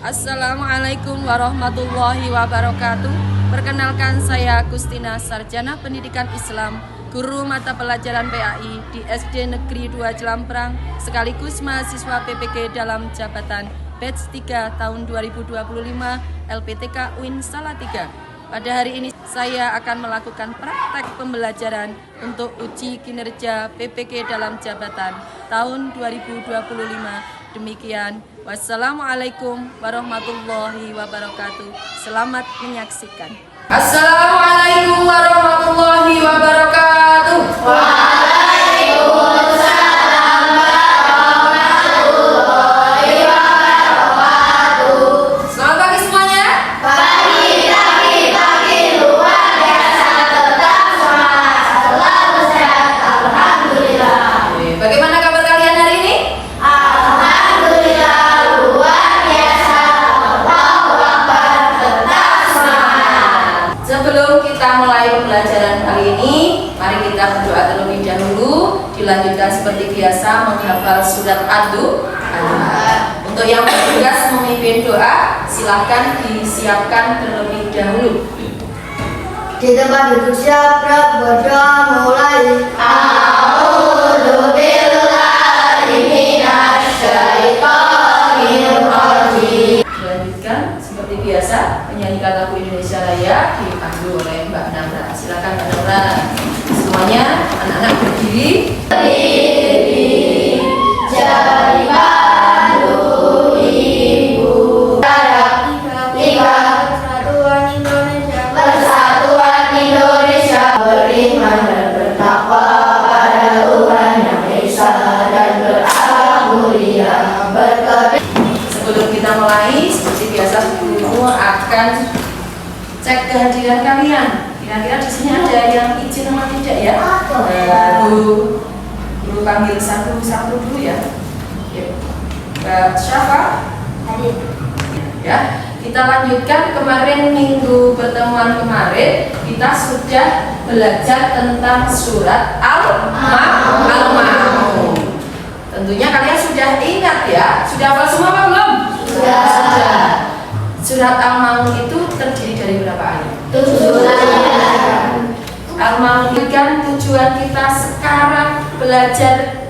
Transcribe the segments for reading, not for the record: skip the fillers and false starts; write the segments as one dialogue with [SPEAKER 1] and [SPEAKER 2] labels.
[SPEAKER 1] Assalamualaikum warahmatullahi wabarakatuh. Perkenalkan, saya Gustina, Sarjana Pendidikan Islam, guru mata pelajaran PAI di SD Negeri 2 Jelamprang, sekaligus mahasiswa PPG dalam jabatan batch 3 tahun 2025 LPTK UIN Salatiga. Pada hari ini saya akan melakukan praktek pembelajaran untuk uji kinerja PPG dalam jabatan tahun 2025. Demikian, wassalamualaikum warahmatullahi wabarakatuh. Selamat menyaksikan. Assalamualaikum warahmatullahi wabarakatuh. Waalaikumsalam warahmatullahi wabarakatuh. Selamat pagi semuanya. Pagi luar biasa, tetap semangat, selalu sehat, alhamdulillah. Bagaimana kabar kalian hari ini? Sebelum kita mulai pembelajaran kali ini, mari kita berdoa terlebih dahulu. Dilanjutkan seperti biasa menghafal surat Ad-Duha. Untuk yang bertugas memimpin doa, silahkan disiapkan terlebih dahulu.
[SPEAKER 2] Di tempat duduk siap, berdoa mulai. A'udzu billahi minasy syaithanir rajim.
[SPEAKER 1] Dilanjutkan seperti biasa, menyanyikan lagu Indonesia Raya dipandu oleh Mbak Nabra. Silakan Mbak Nabra. Semuanya anak-anak berdiri.
[SPEAKER 2] Berdiri, jadi pandu ibu. Tiga, Persatuan Indonesia, beriman dan bertakwa pada Tuhan Yang Esa dan berakhlak mulia, berkenan.
[SPEAKER 1] Sebelum kita mulai, seperti biasa guru akan cek kehadiran kalian. Kira-kira di sini ada yang izin atau tidak ya? Guru panggil satu-satu dulu ya. Mbak Syafa.
[SPEAKER 2] Hadir.
[SPEAKER 1] Ya, kita lanjutkan. Kemarin minggu pertemuan kemarin kita sudah belajar tentang surat Al-Ma'un. Tentunya kalian sudah ingat ya. Sudah hafal semua apa belum?
[SPEAKER 2] Sudah.
[SPEAKER 1] Surat Al-Ma'un itu terdiri dari berapa ayat?
[SPEAKER 2] 7 ayat.
[SPEAKER 1] Al-Ma'un kan tujuan kita sekarang belajar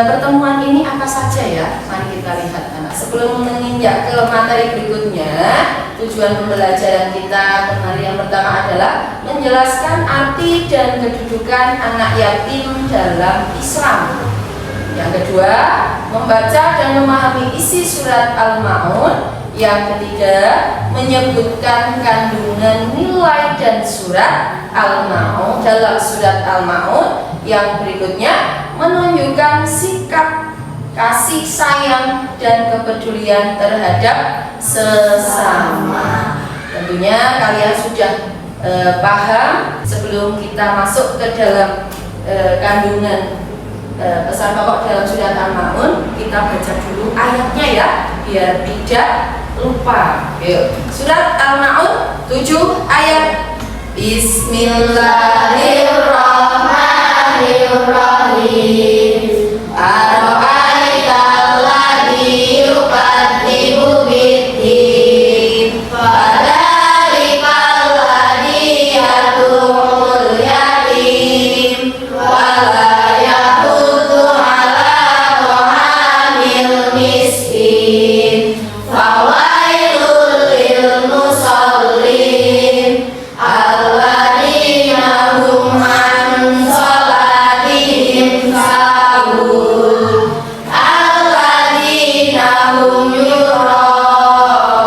[SPEAKER 1] pertemuan ini apa saja ya? Mari kita lihat anak. Sebelum menginjak ke materi berikutnya, tujuan pembelajaran kita kemarin yang pertama adalah menjelaskan arti dan kedudukan anak yatim dalam Islam. Yang kedua, membaca dan memahami isi surat Al-Ma'un. Yang ketiga, menyebutkan kandungan nilai dan surat Al-Ma'un dalam surat Al-Ma'un. Yang berikutnya, menunjukkan sikap kasih sayang dan kepedulian terhadap sesama. Tentunya kalian sudah paham. Sebelum kita masuk ke dalam kandungan pesan pokok dalam surat Al-Ma'un, kita baca dulu ayatnya ya, biar tidak lupa. Yuk, surat Al-Ma'un 7 ayat. Bismillahirrahmanirrahim. Ara'aital ladzi yukadzibu bid-din, fadzalikal ladzi yad'ul yatim wala yahuddu ala ta'amil miskin, fawailul lil musallin alladzina hum an salatihim sahun, alladzina hum yura'un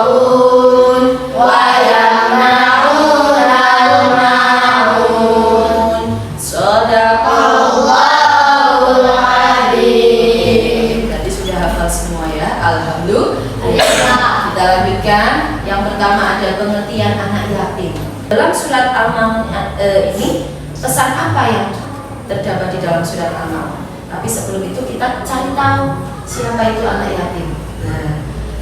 [SPEAKER 1] wa yamna'unal ma'un. Shadaqallahul adzim. Tadi sudah hafal semua ya, alhamdulillah. Kita lanjutkan. Yang pertama ada pengertian anak yatim. Dalam surat Al-Ma'un ini pesan apa yang terdapat di dalam surat Al-Ma'un? Tapi sebelum itu kita cari tahu siapa itu anak yatim. Nah,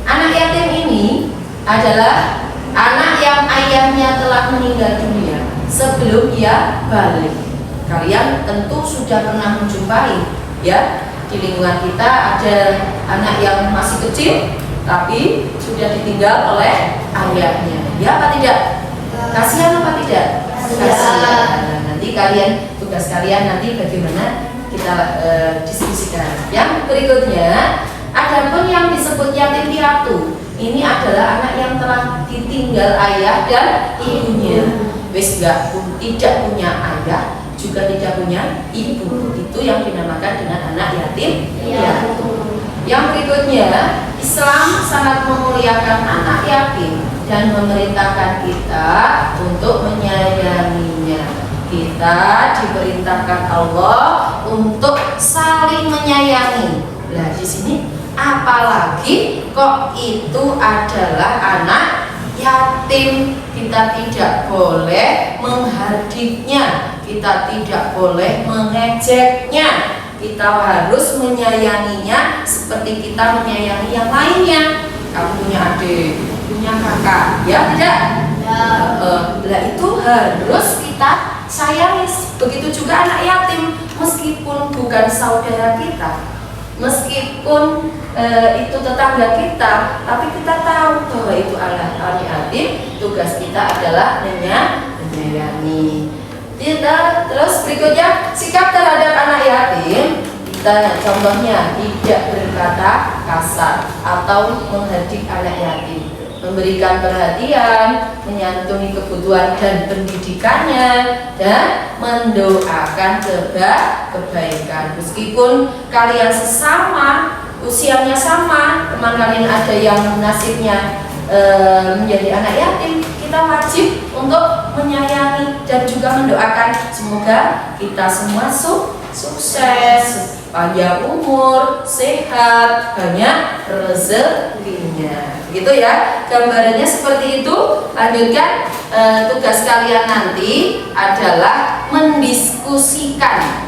[SPEAKER 1] anak yatim ini adalah anak yang ayahnya telah meninggal dunia sebelum ia balik. Kalian tentu sudah pernah menjumpai ya, di lingkungan kita ada anak yang masih kecil tapi sudah ditinggal oleh ayahnya. Ya apa tidak? Kasihan apa tidak? Kasihan. Nah, nanti tugas kalian nanti bagaimana kita diskusikan. Yang berikutnya, adapun yang disebut yatim piatu, ini adalah anak yang telah ditinggal ayah dan ibunya. Tidak punya ayah, juga tidak punya ibu. Itu yang dinamakan dengan anak yatim piatu. Yang berikutnya, Islam sangat memuliakan anak yatim dan memerintahkan kita untuk menyayanginya. Kita diperintahkan Allah untuk saling menyayangi. Nah, di sini apalagi kok itu adalah anak yatim, kita tidak boleh menghardiknya, kita tidak boleh mengejeknya. Kita harus menyayanginya seperti kita menyayangi yang lainnya. Kamu punya adik, punya kakak, ya tidak? Ya. Itu harus kita sayangi. Begitu juga anak yatim, meskipun bukan saudara kita, meskipun itu tetangga kita, tapi kita tahu bahwa itu anak yatim. Tugas kita adalah menyayangi. Terus berikutnya, sikap terhadap anak yatim, kita contohnya tidak berkata kasar atau menghardik anak yatim, memberikan perhatian, menyantuni kebutuhan dan pendidikannya, dan mendoakan kebaikan. Meskipun kalian sesama, usianya sama, teman kalian ada yang nasibnya menjadi anak yatim, kita wajib untuk menyayangi dan juga mendoakan semoga kita semua sukses, panjang umur, sehat, banyak rezekinya. Gitu ya, gambarannya seperti itu. Lanjutkan, tugas kalian nanti adalah mendiskusikan,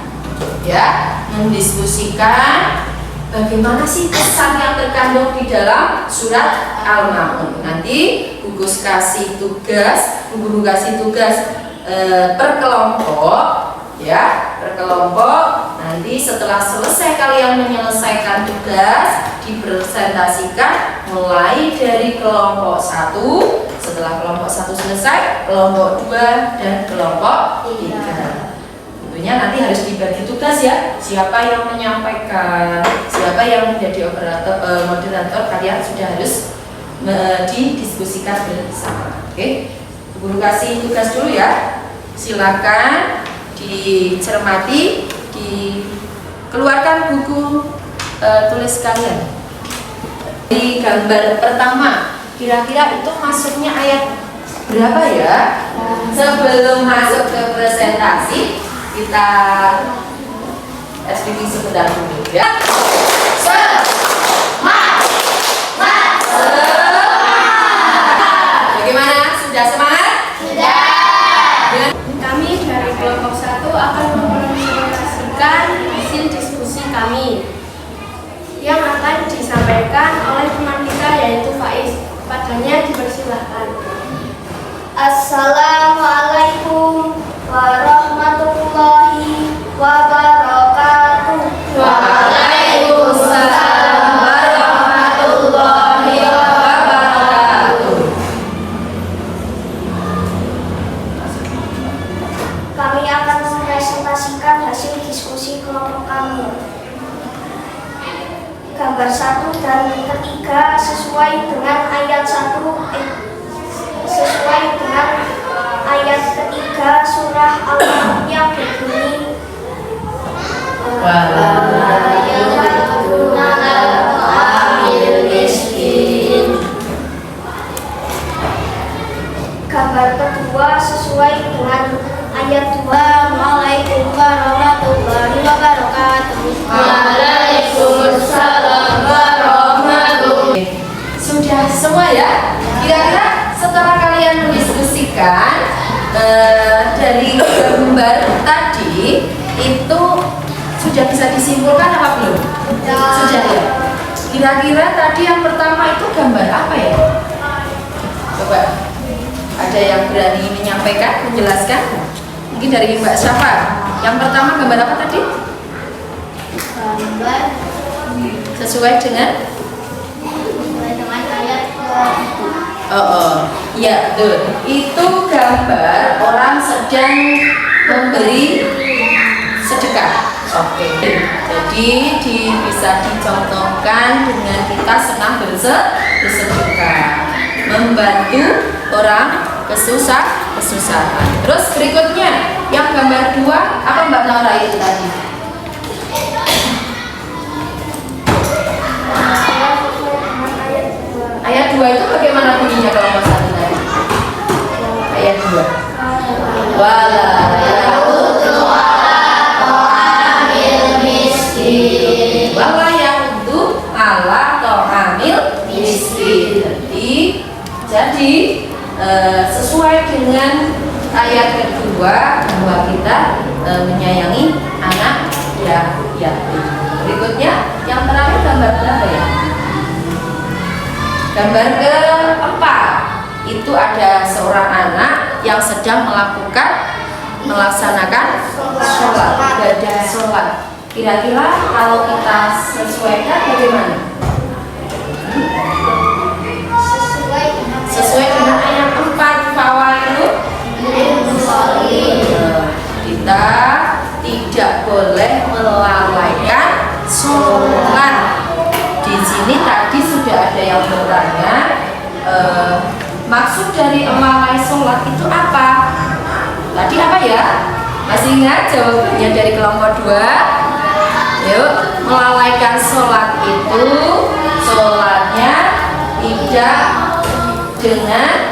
[SPEAKER 1] ya, mendiskusikan bagaimana sih pesan yang terkandung di dalam surat Al-Ma'un. Nanti gugus kasih tugas, guru kasih tugas per kelompok, ya, per kelompok. Nanti setelah selesai kalian menyelesaikan tugas, dipresentasikan mulai dari kelompok 1. Setelah kelompok 1 selesai, kelompok 2 dan kelompok 3. Tentunya nanti harus dibagi tugas ya. Siapa yang menyampaikan, siapa yang menjadi moderator, kalian sudah harus didiskusikan bersama. Oke, guru kasih tugas dulu ya. Silakan dicermati, dikeluarkan buku tulis kalian. Di gambar pertama, kira-kira itu masuknya ayat berapa ya? Sebelum masuk ke presentasi, kita SPP sebentar dulu ya. Bagaimana? Sudah semangat? Sudah.
[SPEAKER 2] Kami dari kelompok 1 akan mempresentasikan hasil diskusi kami yang akan disampaikan oleh teman kita yaitu Faiz. Padanya dipersilahkan. Assalamualaikum warahmatullahi wabarakatuh.
[SPEAKER 1] Waalaikumsalam warahmatullahi wabarakatuh.
[SPEAKER 2] Kami akan mempresentasikan hasil diskusi kelompok kami. Gambar 1 dan ketiga sesuai dengan ayat 1 sesuai dengan ayat ketiga surah Al-Ma'un yang berbunyi gambar kedua sesuai dengan ayat 2. Waalaikumsalam warahmatullahi wabarakatuh.
[SPEAKER 1] Waalaikumsalam warahmatullahi. Sudah semua ya? Kira-kira setelah kalian mendiskusikan dari gambar tadi itu sudah bisa disimpulkan apa belum? Sudah ya? Kira-kira tadi yang pertama itu gambar apa ya? Coba, ada yang berani menyampaikan, menjelaskan? Mungkin dari Mbak Syafa. Yang pertama gambar apa tadi?
[SPEAKER 2] Gambar
[SPEAKER 1] Sesuai dengan Ya betul. Itu gambar orang sedang memberi sedekah. Oke. Jadi bisa dicontohkan dengan kita senang bersedekah, membantu orang kesusahan. Terus berikutnya yang gambar 2 apa Mbak Laura itu tadi? Ayat 2 itu bagaimana bunyinya kelompok 1 tadi? Ayat 2. Wala ya'udzu ala ta'amil miskin. Wala ya'udzu ala ta'amil miskin. Jadi sesuai dengan ayat kedua bahwa kita menyayangi anak yatim. Berikutnya yang terakhir gambar berapa ya? Gambar keempat itu ada seorang anak yang sedang melaksanakan sholat, ibadah sholat. Kira-kira kalau kita sesuaikan bagaimana? Sesuai dengan ayat 4 fawailu kita tidak boleh melalaikan sholat. Di sini tadi sudah ada yang bertanya, maksud dari melalai sholat itu apa? Tadi apa ya? Masih ingat jawabannya dari kelompok 2? Yuk, melalaikan sholat itu sholatnya tidak dengan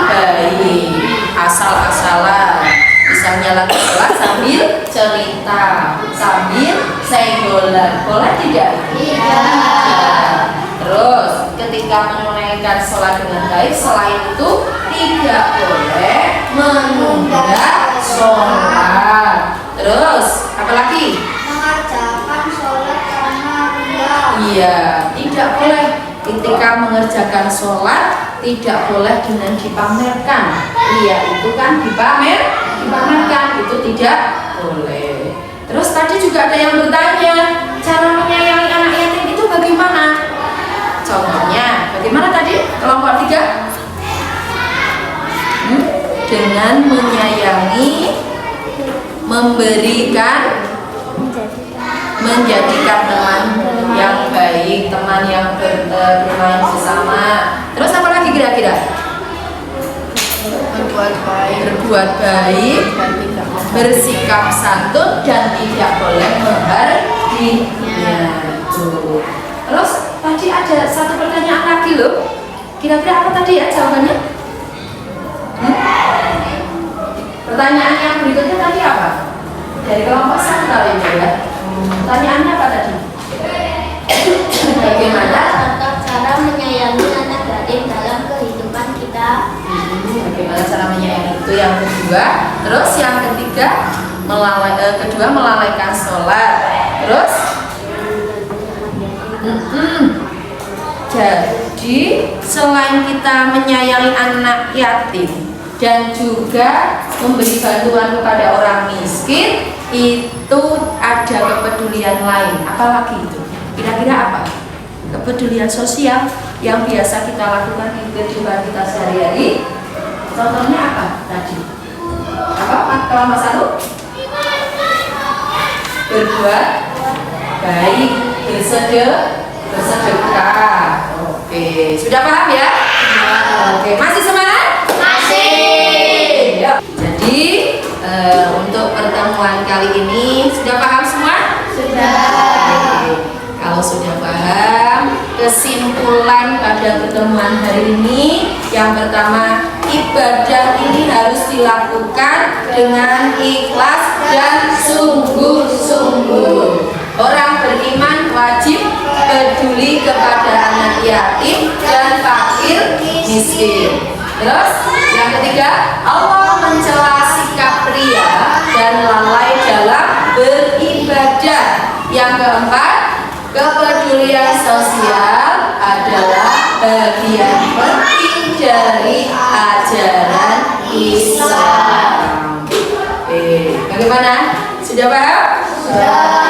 [SPEAKER 1] baik, asal-asalan. Misalnya lagi sholat sambil cerita, sambil senggolan, boleh tidak? Tidak. Terus ketika menunaikan sholat dengan baik, selain itu tidak boleh menunda sholat. Terus apa lagi?
[SPEAKER 2] Mengerjakan sholat karena riya.
[SPEAKER 1] Iya, tidak boleh ketika mengerjakan sholat tidak boleh dengan dipamerkan. Iya, itu kan dipamerkan itu tidak boleh. Terus tadi juga ada yang bertanya, cara menyayangi anak yatim itu bagaimana? Contohnya, bagaimana tadi? Kelompok 3? Dengan menyayangi, memberikan, menjadikan teman yang baik, teman yang bermain bersama. Terus apa lagi kira-kira? Berbuat baik, bersikap santun dan tidak boleh menghardinya. Terus tadi ada satu pertanyaan lagi loh. Kira-kira apa tadi ya jawabannya? Pertanyaan yang berikutnya tadi apa? Dari kelompok 1 kali ini ya. Pertanyaannya apa tadi? Bagaimana
[SPEAKER 2] cara menyayangi anak yatim dalam kehidupan kita?
[SPEAKER 1] Bagaimana cara menyayangi itu yang kedua. Terus yang ketiga kedua melalaikan sholat. Terus jadi selain kita menyayangi anak yatim dan juga memberi bantuan kepada orang miskin, itu ada kepedulian lain. Apalagi itu? Kira-kira apa? Kepedulian sosial yang biasa kita lakukan di kehidupan kita sehari-hari. Contohnya apa tadi? Apa kelompok 1? Berbuat baik, bersedekah. Oke, sudah paham ya? Oke, masih semangat? Masih. Jadi untuk pertemuan kali ini sudah paham semua? Sudah. Kalau sudah paham, kesimpulan pada pertemuan hari ini yang pertama, ibadah ini harus dilakukan dengan ikhlas dan sungguh-sungguh. Orang beriman wajib peduli kepada anak yatim dan fakir miskin. Terus yang ketiga, Allah mencela sikap ria dan lalai dalam beribadah. Yang keempat, kepedulian sosial adalah bagian penting dari ajaran Islam. Bagaimana? Sudah paham? Sudah.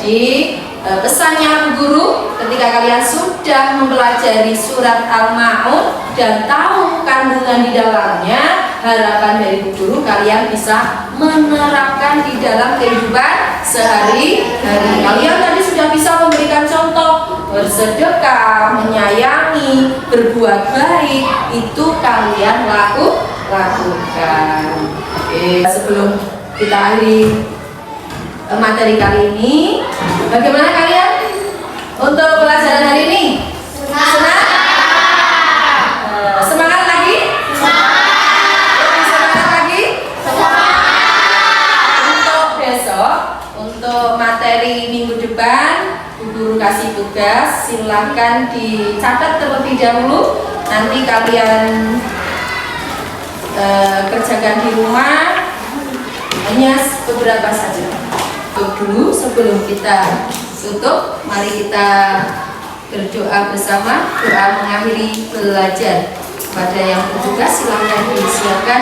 [SPEAKER 1] Jadi pesannya guru ketika ketika kalian sudah mempelajari surat Al-Ma'un dan tahu kandungan di dalamnya, harapan dari Bu Guru kalian bisa menerapkan di dalam kehidupan sehari-hari. Kalian tadi sudah bisa memberikan contoh bersedekah, menyayangi, berbuat baik, itu kalian lakukan. Oke, sebelum kita akhiri materi kali ini, bagaimana kalian untuk pelajaran hari ini? Senang? Semangat lagi? Lebih semangat lagi? Untuk besok, untuk materi minggu depan, Bu Guru kasih tugas, silahkan dicatat terlebih dahulu. Nanti kalian kerjakan di rumah, hanya beberapa saja. Dulu sebelum kita tutup, mari kita berdoa bersama, doa mengakhiri belajar. Pada yang bertugas silahkan disiapkan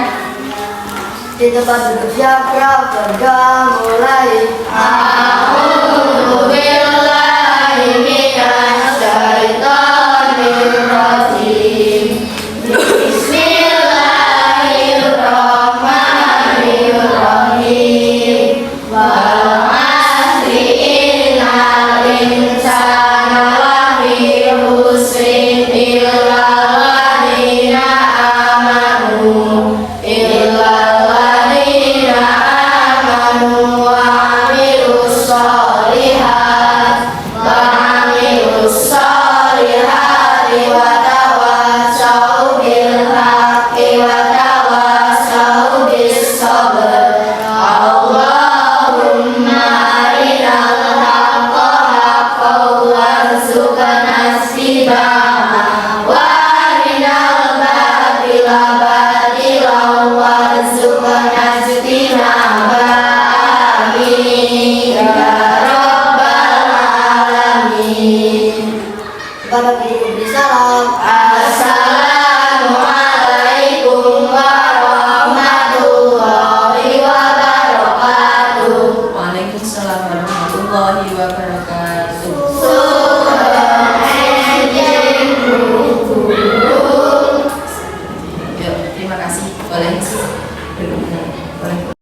[SPEAKER 3] di tempat duduk siap berdoa mulai. A'udzu billahi minasy syaithanir rajim.